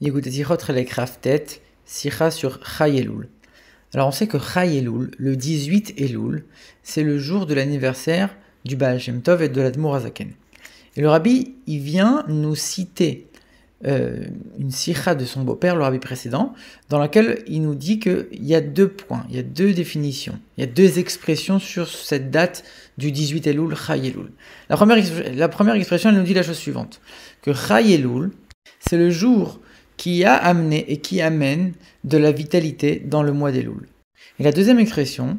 Écoutez, Sichot Chelek Raftet, Sicha sur Chai Elul. Alors on sait que Chai Elul, le 18 Elul, c'est le jour de l'anniversaire du Baal Shem Tov et de l'Admour Hazaken. Et le rabbi, il vient nous citer une sicha de son beau-père, le rabbi précédent, dans laquelle il nous dit qu'il y a deux points, il y a deux définitions, il y a deux expressions sur cette date du 18 Elul, Chai Elul. La première expression, elle nous dit la chose suivante, que Chai Elul, c'est le jour qui a amené et qui amène de la vitalité dans le mois d'Elul. Et la deuxième expression,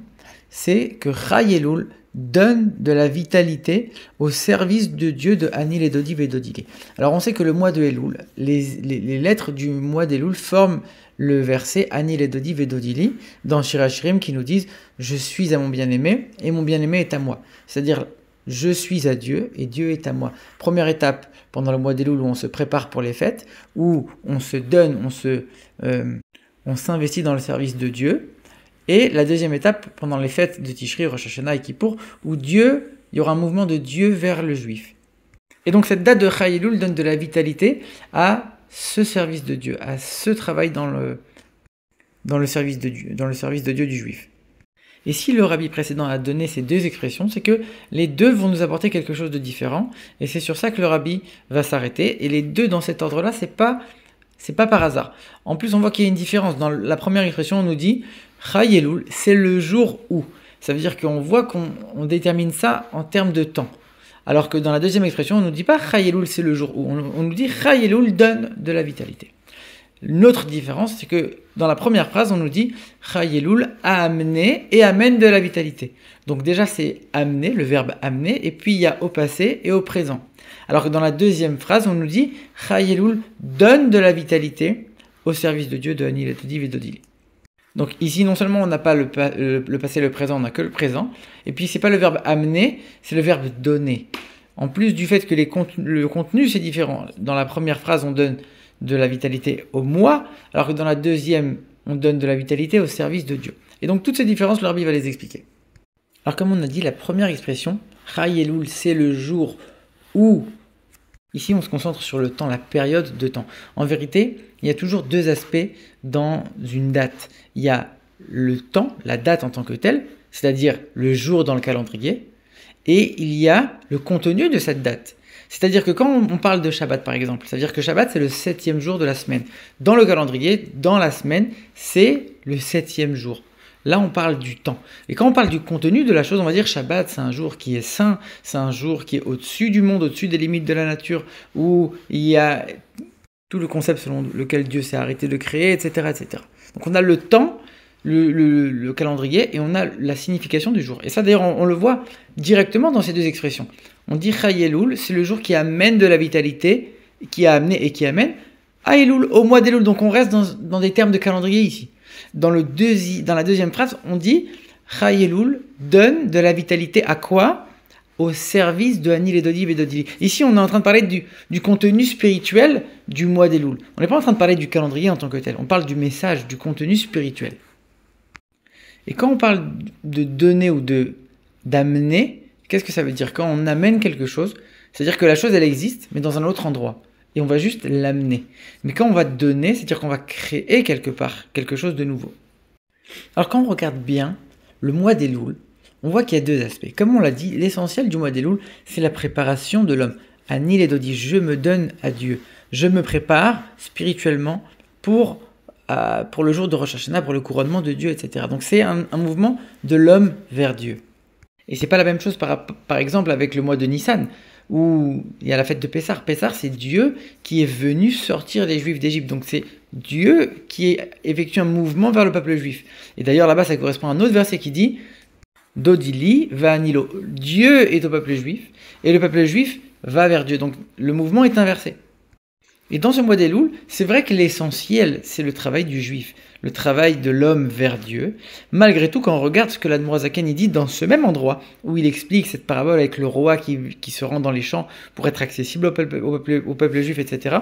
c'est que Chai Elul donne de la vitalité au service de Dieu de Anil et Dodi et Dodili. Alors on sait que le mois de Elul, les lettres du mois d'Elul forment le verset Anil et Dodi et Dodili dans Shir HaShirim qui nous disent « Je suis à mon bien-aimé et mon bien-aimé est à moi ». C'est-à-dire « Je suis à Dieu et Dieu est à moi ». Première étape pendant le mois d'Elul où on se prépare pour les fêtes, où on se donne, on s'investit dans le service de Dieu. Et la deuxième étape, pendant les fêtes de Tishri, Rosh Hashanah et Kippour, où il y aura un mouvement de Dieu vers le juif. Et donc cette date de Chai Elul donne de la vitalité à ce service de Dieu, à ce travail dans le service de Dieu du juif. Et si le rabbi précédent a donné ces deux expressions, c'est que les deux vont nous apporter quelque chose de différent, et c'est sur ça que le rabbi va s'arrêter. Et les deux dans cet ordre-là, c'est pas par hasard. En plus, on voit qu'il y a une différence. Dans la première expression, on nous dit Chai Elul, c'est le jour où. Ça veut dire qu'on voit qu'on détermine ça en termes de temps. Alors que dans la deuxième expression, on ne nous dit pas Chai Elul, c'est le jour où. On nous dit Chai Elul donne de la vitalité. L'autre différence, c'est que dans la première phrase, on nous dit Chai Elul a amené et amène de la vitalité. Donc déjà, c'est amener, le verbe amener, et puis il y a au passé et au présent. Alors que dans la deuxième phrase, on nous dit Chai Elul donne de la vitalité au service de Dieu de Anil et Dodi et Dodili. Donc ici, non seulement on n'a pas le passé et le présent, on n'a que le présent, et puis c'est pas le verbe amener, c'est le verbe donner. En plus du fait que le contenu c'est différent. Dans la première phrase, on donne de la vitalité au moi, alors que dans la deuxième, on donne de la vitalité au service de Dieu. Et donc toutes ces différences, le rabbi va les expliquer. Alors comme on a dit, la première expression, Chai Elul, c'est le jour où... Ici, on se concentre sur le temps, la période de temps. En vérité, il y a toujours deux aspects dans une date. Il y a le temps, la date en tant que telle, c'est-à-dire le jour dans le calendrier, et il y a le contenu de cette date. C'est-à-dire que quand on parle de Shabbat, par exemple, ça veut dire que Shabbat, c'est le 7e jour de la semaine. Dans le calendrier, dans la semaine, c'est le 7e jour. Là, on parle du temps. Et quand on parle du contenu de la chose, on va dire Shabbat, c'est un jour qui est saint, c'est un jour qui est au-dessus du monde, au-dessus des limites de la nature, où il y a tout le concept selon lequel Dieu s'est arrêté de créer, etc., etc. Donc on a le temps, le calendrier, et on a la signification du jour. Et ça, d'ailleurs, on le voit directement dans ces deux expressions. On dit Chai Elul, c'est le jour qui amène de la vitalité, qui a amené et qui amène à Elul, au mois d'Elul. Donc on reste dans des termes de calendrier ici. Dans la deuxième phrase, on dit Chai Elul donne de la vitalité à quoi? Au service de Anil et Dodi et Dodili. Ici, on est en train de parler du contenu spirituel du mois d'Elul. On n'est pas en train de parler du calendrier en tant que tel. On parle du message, du contenu spirituel. Et quand on parle de donner ou d'amener, qu'est-ce que ça veut dire? Quand on amène quelque chose, c'est-à-dire que la chose, elle existe, mais dans un autre endroit. Et on va juste l'amener. Mais quand on va donner, c'est-à-dire qu'on va créer quelque part quelque chose de nouveau. Alors quand on regarde bien le mois d'Elul, on voit qu'il y a deux aspects. Comme on l'a dit, l'essentiel du mois d'Elul, c'est la préparation de l'homme. Anil et Dodi, je me donne à Dieu. Je me prépare spirituellement pour le jour de Rosh Hashanah, pour le couronnement de Dieu, etc. Donc c'est un mouvement de l'homme vers Dieu. Et c'est pas la même chose par exemple avec le mois de Nissan, où il y a la fête de Pessah. Pessah, c'est Dieu qui est venu sortir les Juifs d'Égypte. Donc c'est Dieu qui effectue un mouvement vers le peuple juif. Et d'ailleurs là-bas, ça correspond à un autre verset qui dit Dodili va anilo. Dieu est au peuple juif et le peuple juif va vers Dieu. Donc le mouvement est inversé. Et dans ce mois d'Elul, c'est vrai que l'essentiel, c'est le travail du juif, le travail de l'homme vers Dieu. Malgré tout, quand on regarde ce que l'Admour Hazaken dit dans ce même endroit, où il explique cette parabole avec le roi qui se rend dans les champs pour être accessible au peuple juif, etc.,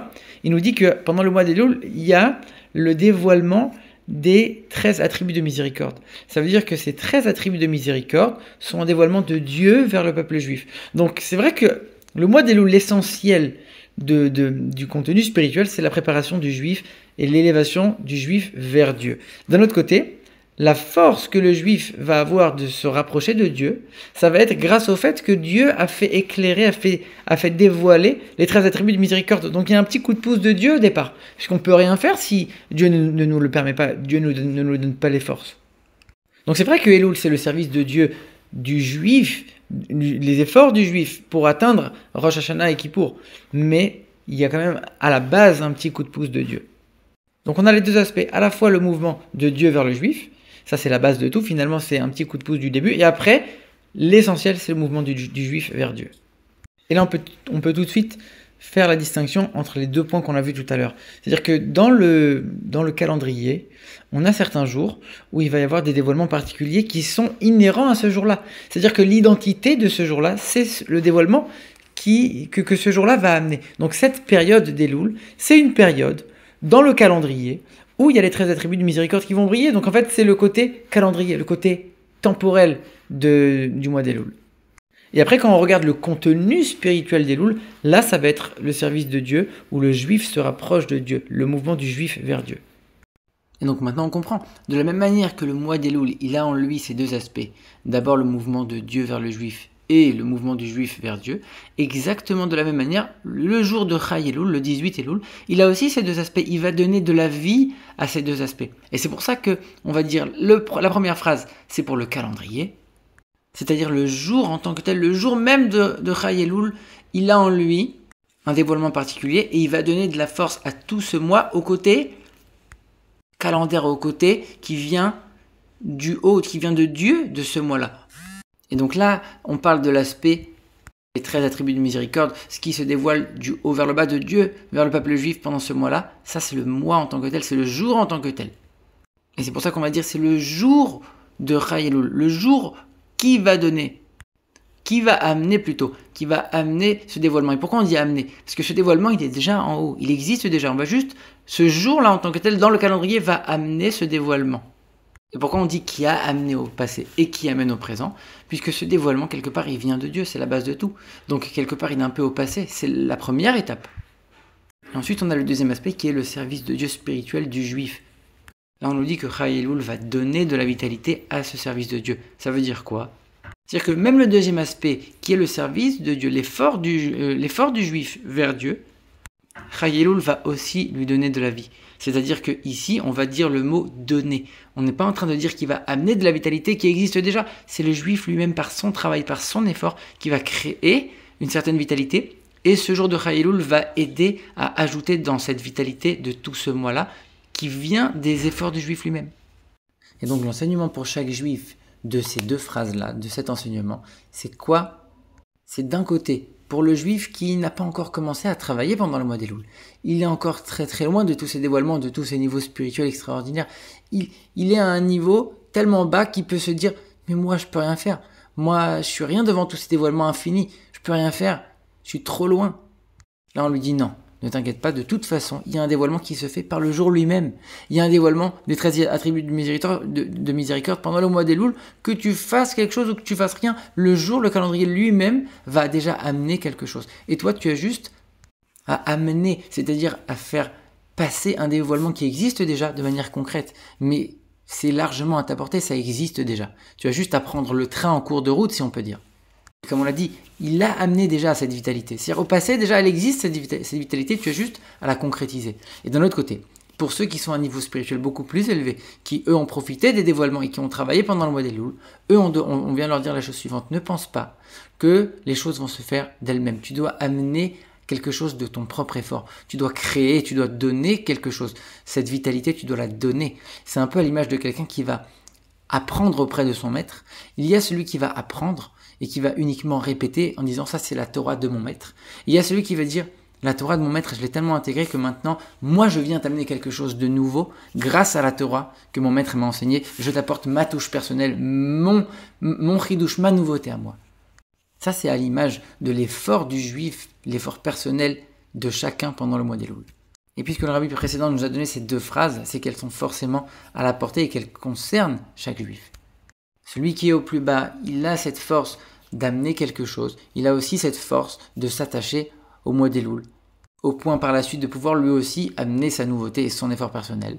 il nous dit que pendant le mois d'Elul, il y a le dévoilement des 13 attributs de miséricorde. Ça veut dire que ces 13 attributs de miséricorde sont un dévoilement de Dieu vers le peuple juif. Donc c'est vrai que le mois d'Elul, l'essentiel du contenu spirituel, c'est la préparation du juif et l'élévation du juif vers Dieu. D'un autre côté, la force que le juif va avoir de se rapprocher de Dieu, ça va être grâce au fait que Dieu a fait éclairer, a fait dévoiler les 13 attributs de miséricorde. Donc il y a un petit coup de pouce de Dieu au départ, puisqu'on ne peut rien faire si Dieu ne nous le permet pas, Dieu ne nous donne pas les forces. Donc c'est vrai que Elul, c'est le service de Dieu du juif, les efforts du juif pour atteindre Rosh Hashanah et Kippour, mais il y a quand même à la base un petit coup de pouce de Dieu. Donc on a les deux aspects, à la fois le mouvement de Dieu vers le juif, ça c'est la base de tout, finalement c'est un petit coup de pouce du début, et après, l'essentiel c'est le mouvement du juif vers Dieu. Et là on peut tout de suite faire la distinction entre les deux points qu'on a vus tout à l'heure. C'est-à-dire que dans le calendrier, on a certains jours où il va y avoir des dévoilements particuliers qui sont inhérents à ce jour-là. C'est-à-dire que l'identité de ce jour-là, c'est le dévoilement que ce jour-là va amener. Donc cette période d'Elul, c'est une période dans le calendrier où il y a les 13 attributs de miséricorde qui vont briller. Donc en fait, c'est le côté calendrier, le côté temporel du mois d'Elul. Et après, quand on regarde le contenu spirituel d'Elul, là, ça va être le service de Dieu, où le juif se rapproche de Dieu, le mouvement du juif vers Dieu. Et donc maintenant, on comprend. De la même manière que le mois d'Elul, il a en lui ces deux aspects. D'abord, le mouvement de Dieu vers le juif et le mouvement du juif vers Dieu. Exactement de la même manière, le jour de Chai Elul, le 18 Elul, il a aussi ces deux aspects. Il va donner de la vie à ces deux aspects. Et c'est pour ça que on va dire, la première phrase, c'est pour le calendrier. C'est-à-dire le jour en tant que tel, le jour même de Chai Elul, il a en lui un dévoilement particulier et il va donner de la force à tout ce mois au côté calendaire, au côté qui vient du haut, qui vient de Dieu de ce mois-là. Et donc là, on parle de l'aspect des 13 attributs de miséricorde, ce qui se dévoile du haut vers le bas de Dieu, vers le peuple juif pendant ce mois-là. Ça, c'est le mois en tant que tel, c'est le jour en tant que tel. Et c'est pour ça qu'on va dire c'est le jour de Chai Elul, le jour qui va donner, qui va amener ce dévoilement. Et pourquoi on dit amener? Parce que ce dévoilement, il est déjà en haut, il existe déjà. On va juste, ce jour-là en tant que tel, dans le calendrier, va amener ce dévoilement. Et pourquoi on dit qui a amené au passé et qui amène au présent? Puisque ce dévoilement, quelque part, il vient de Dieu, c'est la base de tout. Donc, quelque part, il est un peu au passé, c'est la première étape. Et ensuite, on a le deuxième aspect qui est le service de Dieu spirituel du juif. Là, on nous dit que Chai Elul va donner de la vitalité à ce service de Dieu. Ça veut dire quoi? C'est-à-dire que même le deuxième aspect, qui est le service de Dieu, l'effort du juif vers Dieu, Chai Elul va aussi lui donner de la vie. C'est-à-dire qu'ici, on va dire le mot « donner ». On n'est pas en train de dire qu'il va amener de la vitalité qui existe déjà. C'est le juif lui-même, par son travail, par son effort, qui va créer une certaine vitalité. Et ce jour de Chai Elul va aider à ajouter dans cette vitalité de tout ce mois-là, qui vient des efforts du juif lui-même. Et donc l'enseignement pour chaque juif de ces deux phrases-là, de cet enseignement, c'est quoi? C'est d'un côté, pour le juif qui n'a pas encore commencé à travailler pendant le mois d'Elul. Il est encore très très loin de tous ces dévoilements, de tous ces niveaux spirituels extraordinaires. Il est à un niveau tellement bas qu'il peut se dire « Mais moi, je peux rien faire. Moi, je suis rien devant tous ces dévoilements infinis. Je peux rien faire. Je suis trop loin. » Là, on lui dit « Non. Ne t'inquiète pas, de toute façon, il y a un dévoilement qui se fait par le jour lui-même. Il y a un dévoilement des 13 attributs de miséricorde pendant le mois d'Elul. Que tu fasses quelque chose ou que tu fasses rien, le jour, le calendrier lui-même va déjà amener quelque chose. Et toi, tu as juste à amener, c'est-à-dire à faire passer un dévoilement qui existe déjà de manière concrète. Mais c'est largement à ta portée, ça existe déjà. Tu as juste à prendre le train en cours de route, si on peut dire. Comme on l'a dit, il a amené déjà cette vitalité. C'est-à-dire au passé, déjà, elle existe, cette vitalité, tu as juste à la concrétiser. Et d'un autre côté, pour ceux qui sont à un niveau spirituel beaucoup plus élevé, qui eux ont profité des dévoilements et qui ont travaillé pendant le mois d'Elul, eux, on vient leur dire la chose suivante. Ne pense pas que les choses vont se faire d'elles-mêmes. Tu dois amener quelque chose de ton propre effort. Tu dois créer, tu dois donner quelque chose. Cette vitalité, tu dois la donner. C'est un peu à l'image de quelqu'un qui va apprendre auprès de son maître. Il y a celui qui va apprendre et qui va uniquement répéter en disant « ça c'est la Torah de mon maître ». Il y a celui qui va dire « la Torah de mon maître, je l'ai tellement intégrée que maintenant, moi je viens t'amener quelque chose de nouveau grâce à la Torah que mon maître m'a enseignée. Je t'apporte ma touche personnelle, mon chidouche, ma nouveauté à moi ». Ça c'est à l'image de l'effort du juif, l'effort personnel de chacun pendant le mois d'Elul. Et puisque le rabbi précédent nous a donné ces deux phrases, c'est qu'elles sont forcément à la portée et qu'elles concernent chaque juif. Celui qui est au plus bas, il a cette force d'amener quelque chose. Il a aussi cette force de s'attacher au mois d'Elul. au point par la suite de pouvoir lui aussi amener sa nouveauté et son effort personnel.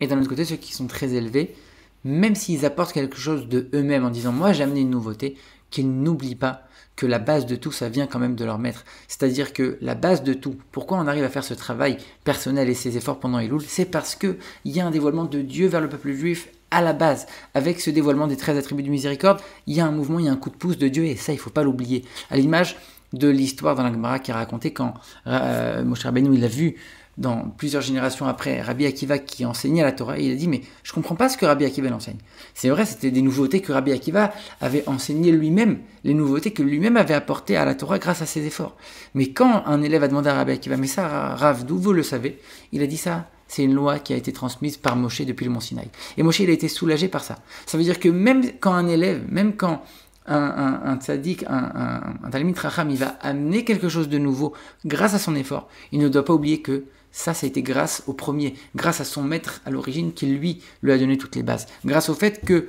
Et d'un autre côté, ceux qui sont très élevés, même s'ils apportent quelque chose de eux-mêmes en disant « moi j'ai amené une nouveauté », qu'ils n'oublient pas que la base de tout, ça vient quand même de leur maître. C'est-à-dire que la base de tout, pourquoi on arrive à faire ce travail personnel et ces efforts pendant Elul, c'est parce qu'il y a un dévoilement de Dieu vers le peuple juif à la base. Avec ce dévoilement des 13 attributs de miséricorde, il y a un mouvement, il y a un coup de pouce de Dieu, et ça, il ne faut pas l'oublier. À l'image de l'histoire dans la Gemara qui est racontée quand Moshe Rabbeinu, il a vu dans plusieurs générations après Rabbi Akiva qui enseignait la Torah, et il a dit mais je ne comprends pas ce que Rabbi Akiva l'enseigne. C'est vrai, c'était des nouveautés que Rabbi Akiva avait enseignées lui-même, les nouveautés que lui-même avait apportées à la Torah grâce à ses efforts. Mais quand un élève a demandé à Rabbi Akiva, mais ça Rav, d'où vous le savez? Il a dit ça, c'est une loi qui a été transmise par Moshe depuis le mont Sinaï. Et Moshe, il a été soulagé par ça. Ça veut dire que même quand un élève, même quand un tzaddik, un talmid racham, il va amener quelque chose de nouveau grâce à son effort, il ne doit pas oublier que ça a été grâce au premier, grâce à son maître à l'origine qui lui a donné toutes les bases. Grâce au fait que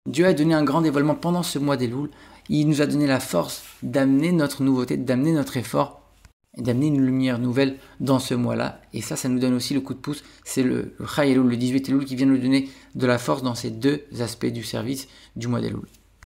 Dieu a donné un grand dévoilement pendant ce mois d'Elul, il nous a donné la force d'amener notre nouveauté, d'amener notre effort et d'amener une lumière nouvelle dans ce mois-là. Et ça nous donne aussi le coup de pouce. C'est le Chai Elul, le 18 Elul qui vient nous donner de la force dans ces deux aspects du service du mois d'Elul.